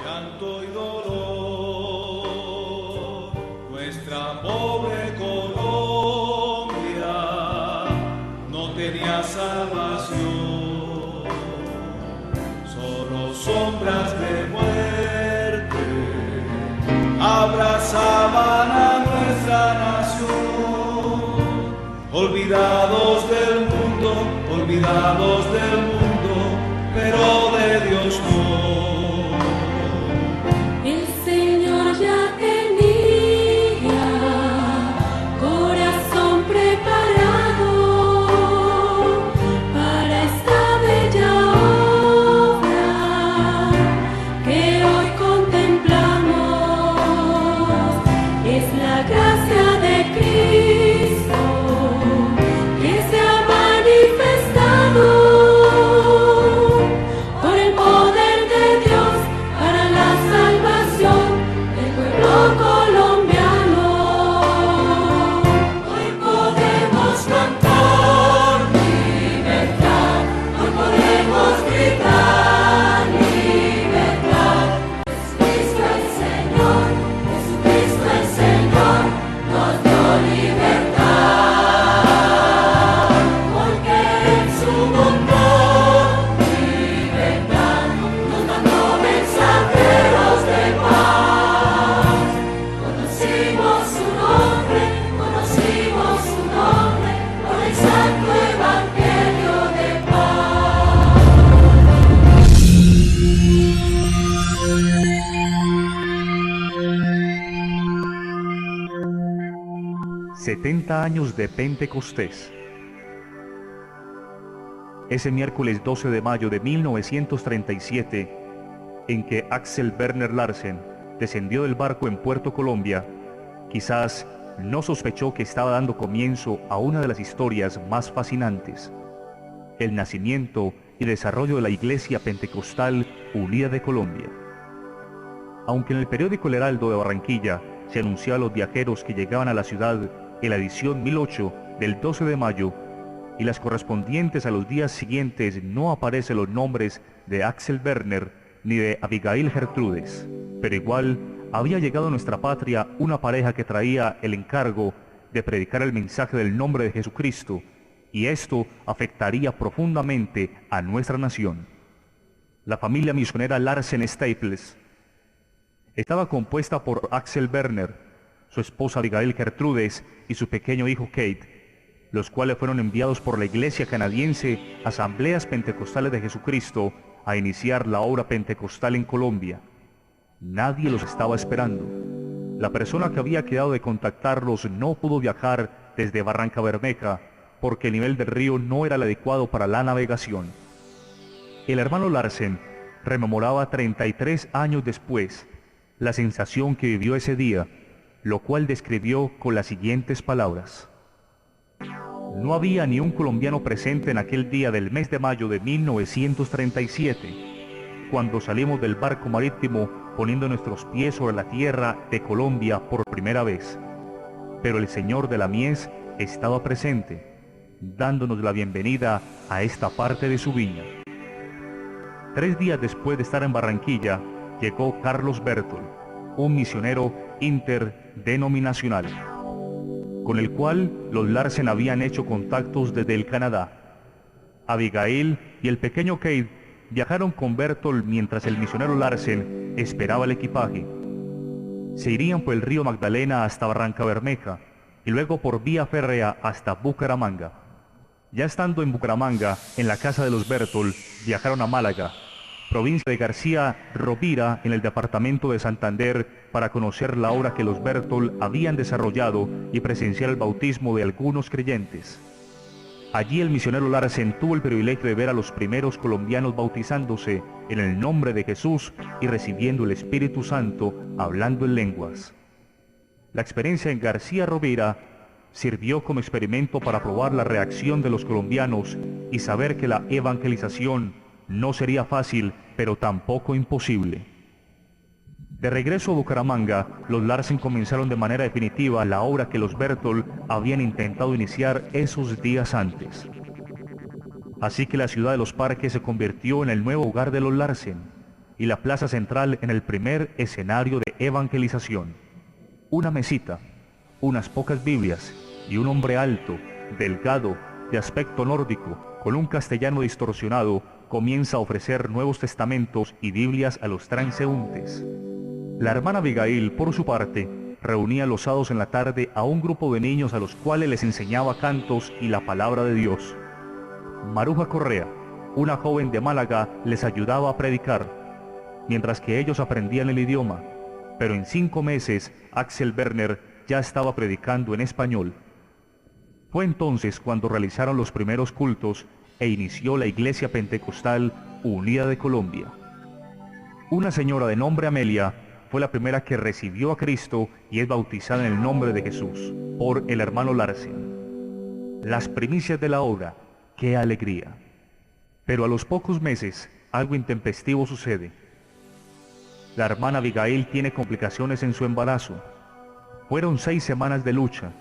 llanto y dolor, nuestra pobre Colombia no tenía salvación, solo sombras de muerte abrazaban a nuestra nación, olvidados del mundo, pero de Dios no. El Señor ya tenía corazón preparado para esta bella obra que hoy contemplamos. Es la gracia de Cristo que se ha manifestado por el poder de Dios para la salvación del pueblo colombiano. Hoy podemos cantar libertad, hoy podemos gritar libertad. Jesucristo el Señor, Jesucristo el Señor nos dio libertad, porque en su bondad libertad nos mandó mensajeros de paz. Conocimos su nombre por el santo evangelio de paz. 70 años de Pentecostés. Ese miércoles 12 de mayo de 1937, en que Axel Werner Larsen descendió del barco en Puerto Colombia, quizás no sospechó que estaba dando comienzo a una de las historias más fascinantes: el nacimiento y desarrollo de la Iglesia Pentecostal Unida de Colombia. Aunque en el periódico El Heraldo de Barranquilla se anunció a los viajeros que llegaban a la ciudad en la edición 1008 del 12 de mayo, y las correspondientes a los días siguientes no aparecen los nombres de Axel Werner ni de Abigail Gertrudes, pero igual había llegado a nuestra patria una pareja que traía el encargo de predicar el mensaje del nombre de Jesucristo, y esto afectaría profundamente a nuestra nación. La familia misionera Larsen Staples estaba compuesta por Axel Werner, su esposa Abigail Gertrudes y su pequeño hijo Kate, los cuales fueron enviados por la Iglesia canadiense Asambleas Pentecostales de Jesucristo a iniciar la obra pentecostal en Colombia. Nadie los estaba esperando. La persona que había quedado de contactarlos no pudo viajar desde Barrancabermeja porque el nivel del río no era el adecuado para la navegación. El hermano Larsen rememoraba 33 años después la sensación que vivió ese día, lo cual describió con las siguientes palabras: no había ni un colombiano presente en aquel día del mes de mayo de 1937, cuando salimos del barco marítimo poniendo nuestros pies sobre la tierra de Colombia por primera vez. Pero el Señor de la mies estaba presente, dándonos la bienvenida a esta parte de su viña. 3 días después de estar en Barranquilla, llegó Carlos Bertol, un misionero interdenominacional, con el cual los Larsen habían hecho contactos desde el Canadá. Abigail y el pequeño Kate viajaron con Bertol mientras el misionero Larsen esperaba el equipaje. Se irían por el río Magdalena hasta Barrancabermeja y luego por vía férrea hasta Bucaramanga. Ya estando en Bucaramanga, en la casa de los Bertol, viajaron a Málaga, provincia de García Rovira, en el departamento de Santander, para conocer la obra que los Bertol habían desarrollado y presenciar el bautismo de algunos creyentes. Allí el misionero Larsen tuvo el privilegio de ver a los primeros colombianos bautizándose en el nombre de Jesús y recibiendo el Espíritu Santo, hablando en lenguas. La experiencia en García Rovira sirvió como experimento para probar la reacción de los colombianos y saber que la evangelización no sería fácil, pero tampoco imposible. De regreso a Bucaramanga, los Larsen comenzaron de manera definitiva la obra que los Bertol habían intentado iniciar esos días antes. Así que la ciudad de Los Parques se convirtió en el nuevo hogar de los Larsen, y la plaza central en el primer escenario de evangelización. Una mesita, unas pocas Biblias y un hombre alto, delgado, de aspecto nórdico, con un castellano distorsionado, comienza a ofrecer Nuevos Testamentos y Biblias a los transeúntes. La hermana Abigail, por su parte, reunía los sábados en la tarde a un grupo de niños a los cuales les enseñaba cantos y la palabra de Dios. Maruja Correa, una joven de Málaga, les ayudaba a predicar, mientras que ellos aprendían el idioma, pero en 5 meses Axel Werner ya estaba predicando en español. Fue entonces cuando realizaron los primeros cultos e inició la Iglesia Pentecostal Unida de Colombia. Una señora de nombre Amelia fue la primera que recibió a Cristo y es bautizada en el nombre de Jesús, por el hermano Larsen. Las primicias de la obra, ¡qué alegría! Pero a los pocos meses, algo intempestivo sucede. La hermana Abigail tiene complicaciones en su embarazo. Fueron 6 semanas de lucha.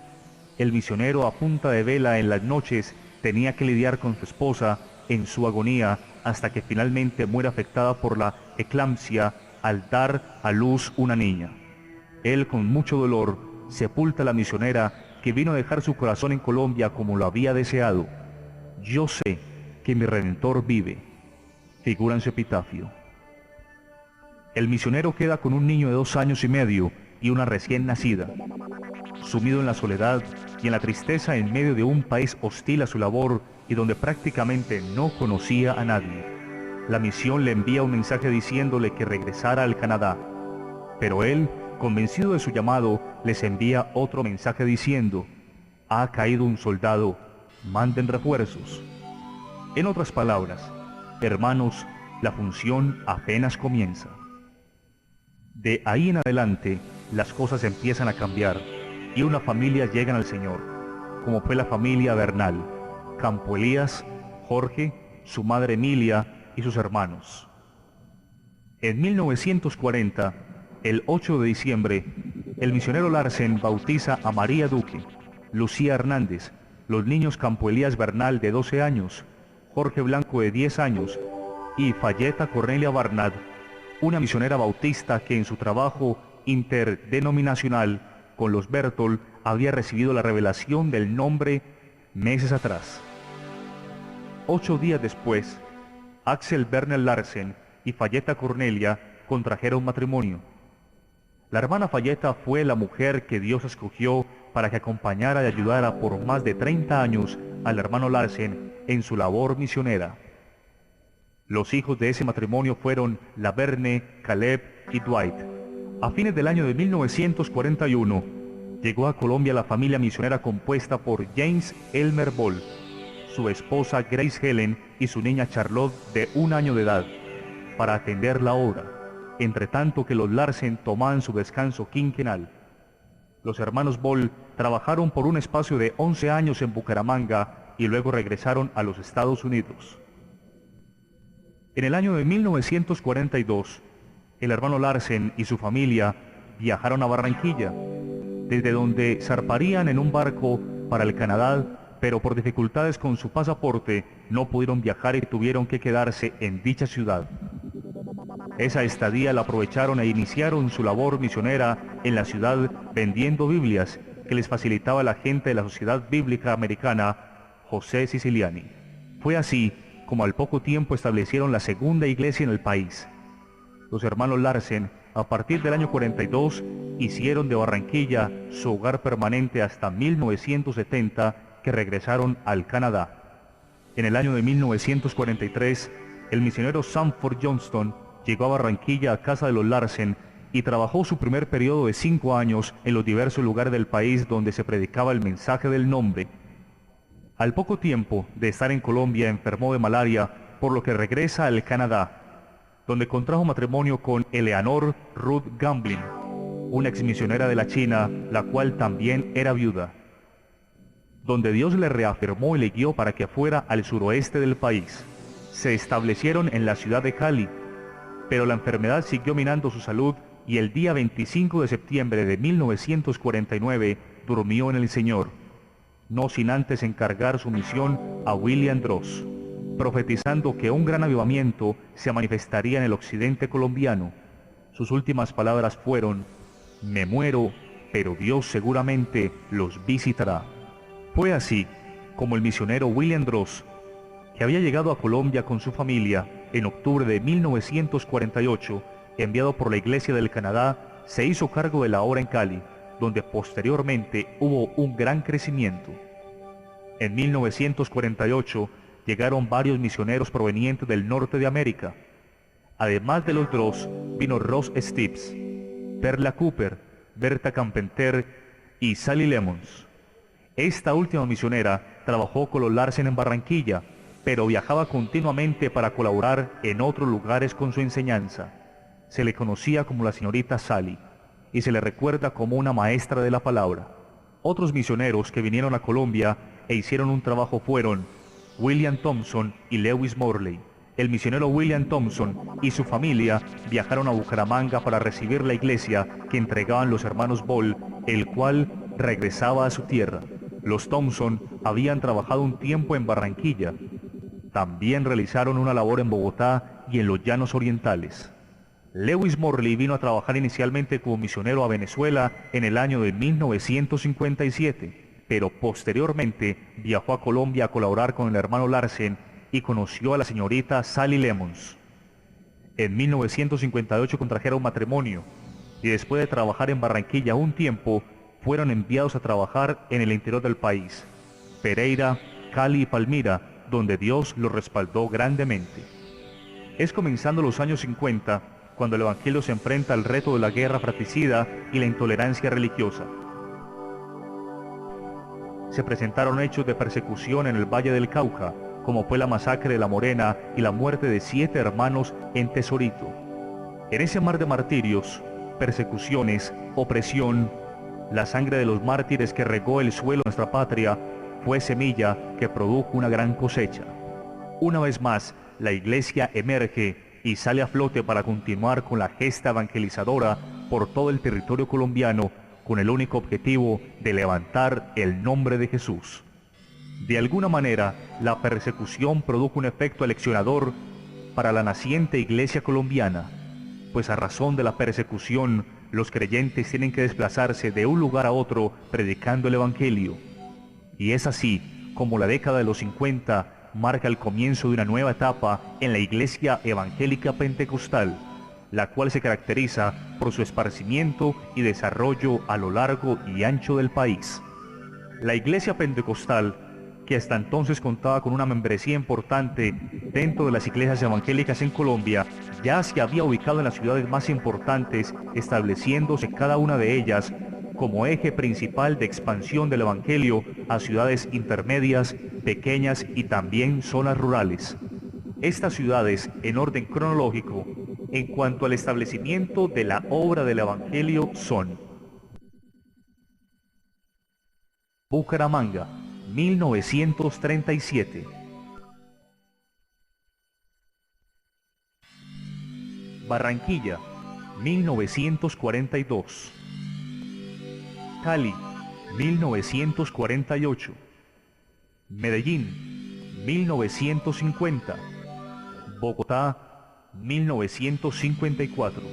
El misionero a punta de vela en las noches tenía que lidiar con su esposa en su agonía hasta que finalmente muere afectada por la eclampsia al dar a luz una niña. Él, con mucho dolor, sepulta a la misionera que vino a dejar su corazón en Colombia como lo había deseado. Yo sé que mi Redentor vive, figura en su epitafio. El misionero queda con un niño de 2 años y medio y una recién nacida. Sumido en la soledad y en la tristeza en medio de un país hostil a su labor y donde prácticamente no conocía a nadie, la misión le envía un mensaje diciéndole que regresara al Canadá. Pero él, convencido de su llamado, les envía otro mensaje diciendo: ha caído un soldado, manden refuerzos. En otras palabras, hermanos, la función apenas comienza. De ahí en adelante, las cosas empiezan a cambiar y una familia llegan al Señor, como fue la familia Bernal, Campo Elías, Jorge, su madre Emilia y sus hermanos. En 1940, el 8 de diciembre, el misionero Larsen bautiza a María Duque, Lucía Hernández, los niños Campo Elías Bernal de 12 años, Jorge Blanco de 10 años y Fayeta Cornelia Barnard, una misionera bautista que en su trabajo interdenominacional con los Bertol había recibido la revelación del nombre meses atrás. 8 días después, Axel Werner Larsen y Fayeta Cornelia contrajeron matrimonio. La hermana Fayeta fue la mujer que Dios escogió para que acompañara y ayudara por más de 30 años al hermano Larsen en su labor misionera. Los hijos de ese matrimonio fueron Laverne, Caleb y Dwight. A fines del año de 1941, llegó a Colombia la familia misionera compuesta por James Elmer Ball, su esposa Grace Helen y su niña Charlotte de 1 año de edad, para atender la obra, entre tanto que los Larsen tomaban su descanso quinquenal. Los hermanos Ball trabajaron por un espacio de 11 años en Bucaramanga y luego regresaron a los Estados Unidos. En el año de 1942, el hermano Larsen y su familia viajaron a Barranquilla, desde donde zarparían en un barco para el Canadá, pero por dificultades con su pasaporte no pudieron viajar y tuvieron que quedarse en dicha ciudad. Esa estadía la aprovecharon e iniciaron su labor misionera en la ciudad vendiendo Biblias que les facilitaba la gente de la Sociedad Bíblica Americana, José Siciliani. Fue así como al poco tiempo establecieron la segunda iglesia en el país. Los hermanos Larsen, a partir del año 42, hicieron de Barranquilla su hogar permanente hasta 1970, que regresaron al Canadá. En el año de 1943, el misionero Sanford Johnston llegó a Barranquilla a casa de los Larsen y trabajó su primer periodo de 5 años en los diversos lugares del país donde se predicaba el mensaje del nombre. Al poco tiempo de estar en Colombia enfermó de malaria, por lo que regresa al Canadá, donde contrajo matrimonio con Eleanor Ruth Gamblin, una exmisionera de la China, la cual también era viuda, donde Dios le reafirmó y le guió para que fuera al suroeste del país. Se establecieron en la ciudad de Cali, pero la enfermedad siguió minando su salud y el día 25 de septiembre de 1949 durmió en el Señor, no sin antes encargar su misión a William Dross. profetizando que un gran avivamiento se manifestaría en el occidente colombiano. Sus últimas palabras fueron: me muero, pero Dios seguramente los visitará. Fue así como el misionero William Dross, que había llegado a Colombia con su familia en octubre de 1948, enviado por la Iglesia del Canadá, se hizo cargo de la obra en Cali, donde posteriormente hubo un gran crecimiento. En 1948 llegaron varios misioneros provenientes del norte de América. Además de los Dross, vino Ross Stipes, Perla Cooper, Berta Campenter y Sally Lemons. Esta última misionera trabajó con los Larsen en Barranquilla, pero viajaba continuamente para colaborar en otros lugares con su enseñanza. Se le conocía como la señorita Sally y se le recuerda como una maestra de la palabra. Otros misioneros que vinieron a Colombia e hicieron un trabajo fueron William Thompson y Lewis Morley. El misionero William Thompson y su familia viajaron a Bucaramanga para recibir la iglesia que entregaban los hermanos Ball, el cual regresaba a su tierra. Los Thompson habían trabajado un tiempo en Barranquilla. También realizaron una labor en Bogotá y en los Llanos Orientales. Lewis Morley vino a trabajar inicialmente como misionero a Venezuela en el año de 1957, pero posteriormente viajó a Colombia a colaborar con el hermano Larsen y conoció a la señorita Sally Lemons. En 1958 contrajeron matrimonio y después de trabajar en Barranquilla un tiempo, fueron enviados a trabajar en el interior del país, Pereira, Cali y Palmira, donde Dios los respaldó grandemente. Es comenzando los años 50 cuando el Evangelio se enfrenta al reto de la guerra fratricida y la intolerancia religiosa. Se presentaron hechos de persecución en el Valle del Cauca, como fue la masacre de La Morena y la muerte de 7 hermanos en Tesorito. En ese mar de martirios, persecuciones, opresión, la sangre de los mártires que regó el suelo de nuestra patria fue semilla que produjo una gran cosecha. Una vez más, la iglesia emerge y sale a flote para continuar con la gesta evangelizadora por todo el territorio colombiano con el único objetivo de levantar el nombre de Jesús. De alguna manera, la persecución produjo un efecto aleccionador para la naciente iglesia colombiana, pues a razón de la persecución, los creyentes tienen que desplazarse de un lugar a otro predicando el Evangelio. Y es así como la década de los 50 marca el comienzo de una nueva etapa en la Iglesia Evangélica Pentecostal, la cual se caracteriza por su esparcimiento y desarrollo a lo largo y ancho del país. La Iglesia Pentecostal, que hasta entonces contaba con una membresía importante dentro de las iglesias evangélicas en Colombia, ya se había ubicado en las ciudades más importantes, estableciéndose cada una de ellas como eje principal de expansión del Evangelio a ciudades intermedias, pequeñas y también zonas rurales. Estas ciudades, en orden cronológico, en cuanto al establecimiento de la obra del Evangelio, son: Bucaramanga, 1937. Barranquilla, 1942. Cali, 1948. Medellín, 1950. Bogotá, 1954.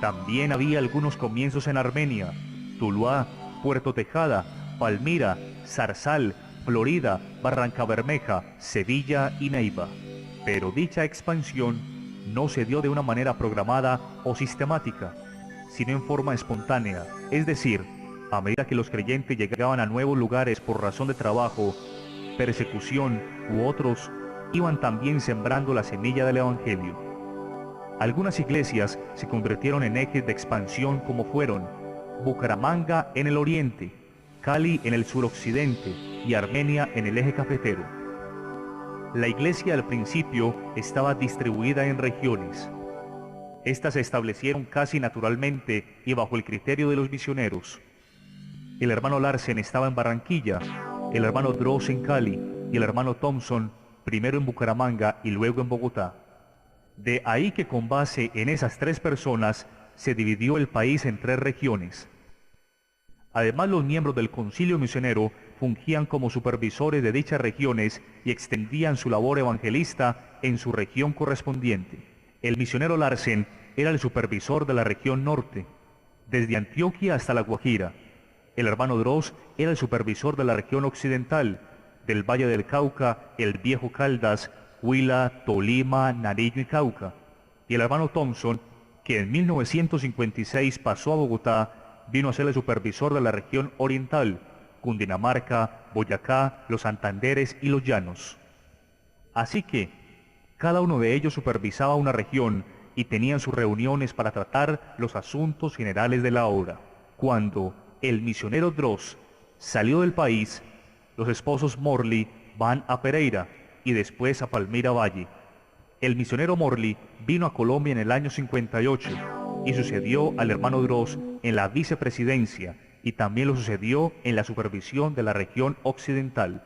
También había algunos comienzos en Armenia, Tuluá, Puerto Tejada, Palmira, Zarzal, Florida, Barrancabermeja, Sevilla y Neiva. Pero dicha expansión no se dio de una manera programada o sistemática, sino en forma espontánea, es decir, a medida que los creyentes llegaban a nuevos lugares por razón de trabajo, persecución u otros, iban también sembrando la semilla del Evangelio. Algunas iglesias se convirtieron en ejes de expansión como fueron Bucaramanga en el oriente, Cali en el suroccidente y Armenia en el eje cafetero. La iglesia al principio estaba distribuida en regiones. Estas se establecieron casi naturalmente y bajo el criterio de los misioneros. El hermano Larsen estaba en Barranquilla, el hermano Dross en Cali y el hermano Thompson primero en Bucaramanga y luego en Bogotá. De ahí que con base en esas 3 personas se dividió el país en 3 regiones. Además, los miembros del concilio misionero fungían como supervisores de dichas regiones y extendían su labor evangelista en su región correspondiente. El misionero Larsen era el supervisor de la región norte, desde Antioquia hasta La Guajira. El hermano Droz era el supervisor de la región occidental, del Valle del Cauca, el Viejo Caldas, Huila, Tolima, Nariño y Cauca. Y el hermano Thompson, que en 1956 pasó a Bogotá, vino a ser el supervisor de la región oriental, Cundinamarca, Boyacá, los Santanderes y los Llanos. Así que, cada uno de ellos supervisaba una región y tenían sus reuniones para tratar los asuntos generales de la obra. Cuando el misionero Droz salió del país, los esposos Morley van a Pereira y después a Palmira Valle. El misionero Morley vino a Colombia en el año 58 y sucedió al hermano Droz en la vicepresidencia y también lo sucedió en la supervisión de la región occidental.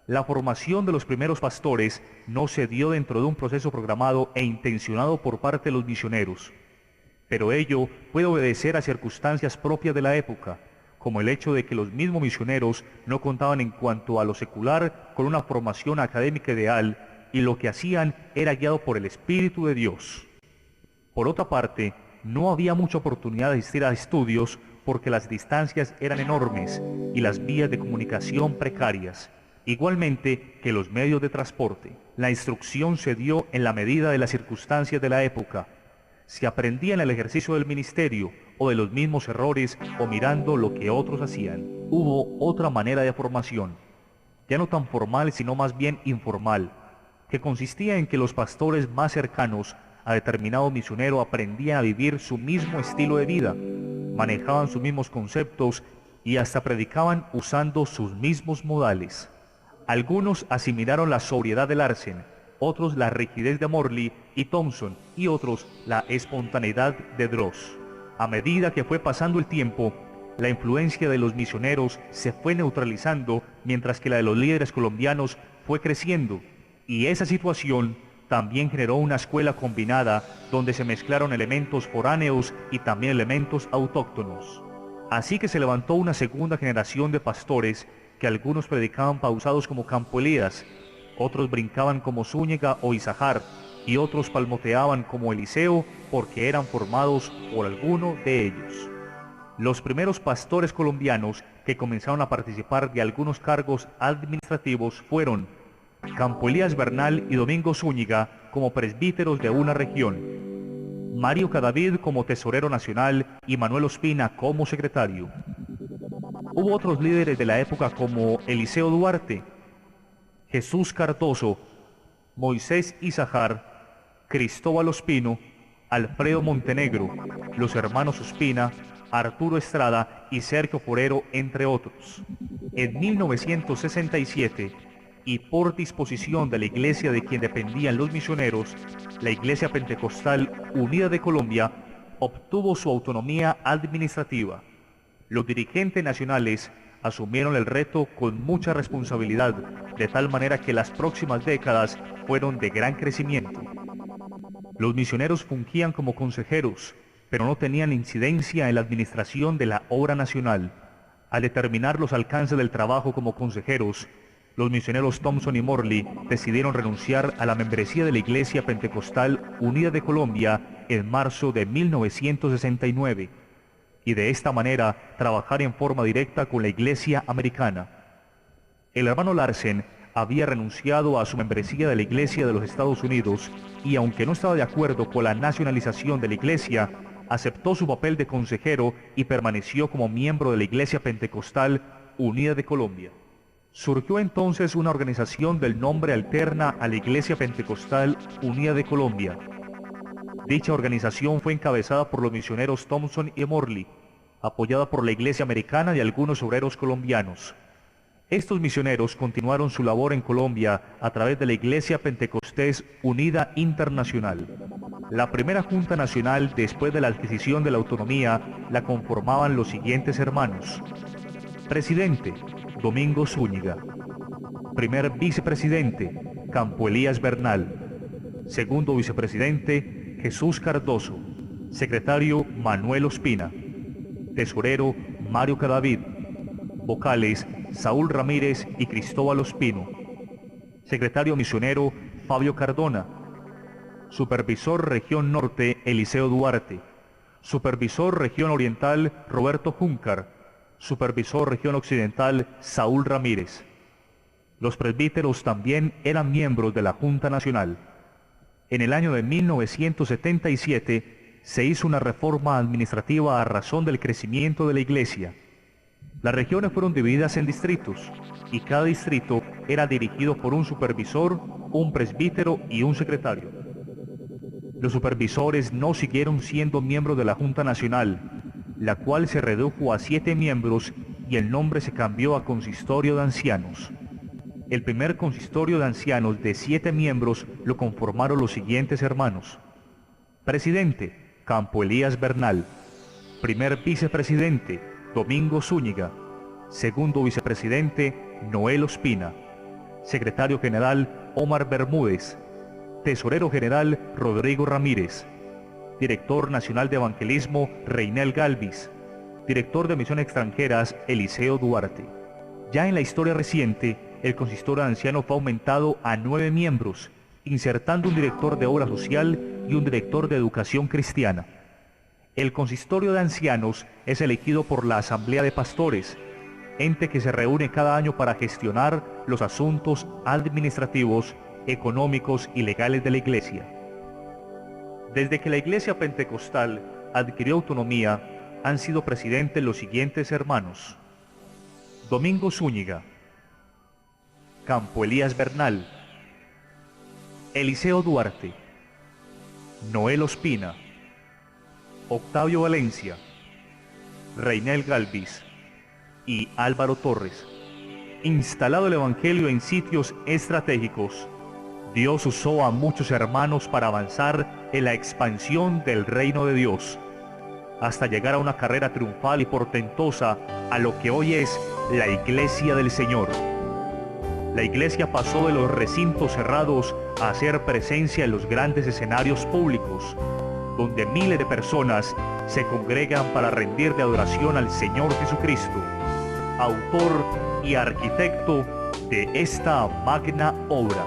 La formación de los primeros pastores no se dio dentro de un proceso programado e intencionado por parte de los misioneros, pero ello puede obedecer a circunstancias propias de la época, como el hecho de que los mismos misioneros no contaban en cuanto a lo secular con una formación académica ideal y lo que hacían era guiado por el Espíritu de Dios. Por otra parte, no había mucha oportunidad de asistir a estudios porque las distancias eran enormes y las vías de comunicación precarias, igualmente que los medios de transporte. La instrucción se dio en la medida de las circunstancias de la época. Se aprendía en el ejercicio del ministerio o de los mismos errores o mirando lo que otros hacían. Hubo otra manera de formación, ya no tan formal sino más bien informal, que consistía en que los pastores más cercanos a determinado misionero aprendían a vivir su mismo estilo de vida, manejaban sus mismos conceptos y hasta predicaban usando sus mismos modales. Algunos asimilaron la sobriedad de Larsen, otros la rigidez de Morley y Thompson y otros la espontaneidad de Droz. A medida que fue pasando el tiempo, la influencia de los misioneros se fue neutralizando mientras que la de los líderes colombianos fue creciendo, y esa situación también generó una escuela combinada donde se mezclaron elementos foráneos y también elementos autóctonos. Así que se levantó una segunda generación de pastores que algunos predicaban pausados como Campo Elías, otros brincaban como Zúñiga o Izahar y otros palmoteaban como Eliseo porque eran formados por alguno de ellos. Los primeros pastores colombianos que comenzaron a participar de algunos cargos administrativos fueron Campo Elías Bernal y Domingo Zúñiga como presbíteros de una región, Mario Cadavid como tesorero nacional y Manuel Ospina como secretario. Hubo otros líderes de la época como Eliseo Duarte, Jesús Cardoso, Moisés Izahar, Cristóbal Ospino, Alfredo Montenegro, los hermanos Ospina, Arturo Estrada y Sergio Forero, entre otros. En 1967, y por disposición de la iglesia de quien dependían los misioneros, la Iglesia Pentecostal Unida de Colombia obtuvo su autonomía administrativa. Los dirigentes nacionales asumieron el reto con mucha responsabilidad, de tal manera que las próximas décadas fueron de gran crecimiento. Los misioneros fungían como consejeros, pero no tenían incidencia en la administración de la obra nacional. Al determinar los alcances del trabajo como consejeros, los misioneros Thompson y Morley decidieron renunciar a la membresía de la Iglesia Pentecostal Unida de Colombia en marzo de 1969 y de esta manera trabajar en forma directa con la Iglesia americana. El hermano Larsen había renunciado a su membresía de la Iglesia de los Estados Unidos y aunque no estaba de acuerdo con la nacionalización de la Iglesia, aceptó su papel de consejero y permaneció como miembro de la Iglesia Pentecostal Unida de Colombia. Surgió entonces una organización del nombre alterna a la Iglesia Pentecostal Unida de Colombia. Dicha organización fue encabezada por los misioneros Thompson y Morley, apoyada por la Iglesia americana y algunos obreros colombianos. Estos misioneros continuaron su labor en Colombia a través de la Iglesia Pentecostés Unida Internacional. La primera Junta Nacional después de la adquisición de la autonomía la conformaban los siguientes hermanos. Presidente: Domingo Zúñiga. Primer vicepresidente: Campo Elías Bernal. Segundo vicepresidente: Jesús Cardoso. Secretario: Manuel Ospina. Tesorero: Mario Cadavid. Vocales, Saúl Ramírez y Cristóbal Ospino. Secretario misionero, Fabio Cardona. Supervisor Región Norte, Eliseo Duarte. Supervisor Región Oriental, Roberto Júncar. Supervisor Región Occidental, Saúl Ramírez. Los presbíteros también eran miembros de la Junta Nacional. En el año de 1977 se hizo una reforma administrativa a razón del crecimiento de la Iglesia. Las regiones fueron divididas en distritos y cada distrito era dirigido por un supervisor, un presbítero y un secretario. Los supervisores no siguieron siendo miembros de la Junta Nacional, la cual se redujo a 7 miembros y el nombre se cambió a Consistorio de Ancianos. El primer consistorio de ancianos de 7 miembros lo conformaron los siguientes hermanos. Presidente, Campo Elías Bernal. Primer vicepresidente, Domingo Zúñiga. Segundo vicepresidente, Noel Ospina. Secretario general, Omar Bermúdez. Tesorero general, Rodrigo Ramírez. Director nacional de evangelismo, Reinel Galvis. Director de misiones extranjeras, Eliseo Duarte. Ya en la historia reciente, el consistorio de ancianos fue aumentado a 9 miembros, insertando un director de obra social y un director de educación cristiana. El consistorio de ancianos es elegido por la Asamblea de Pastores, ente que se reúne cada año para gestionar los asuntos administrativos, económicos y legales de la Iglesia. Desde que la Iglesia Pentecostal adquirió autonomía, han sido presidentes los siguientes hermanos: Domingo Zúñiga, Campo Elías Bernal, Eliseo Duarte, Noel Ospina, Octavio Valencia, Reinel Galvis y Álvaro Torres. Instalado el Evangelio en sitios estratégicos, Dios usó a muchos hermanos para avanzar en la expansión del reino de Dios, hasta llegar a una carrera triunfal y portentosa a lo que hoy es la Iglesia del Señor. La Iglesia pasó de los recintos cerrados a hacer presencia en los grandes escenarios públicos, donde miles de personas se congregan para rendirle adoración al Señor Jesucristo, autor y arquitecto de esta magna obra.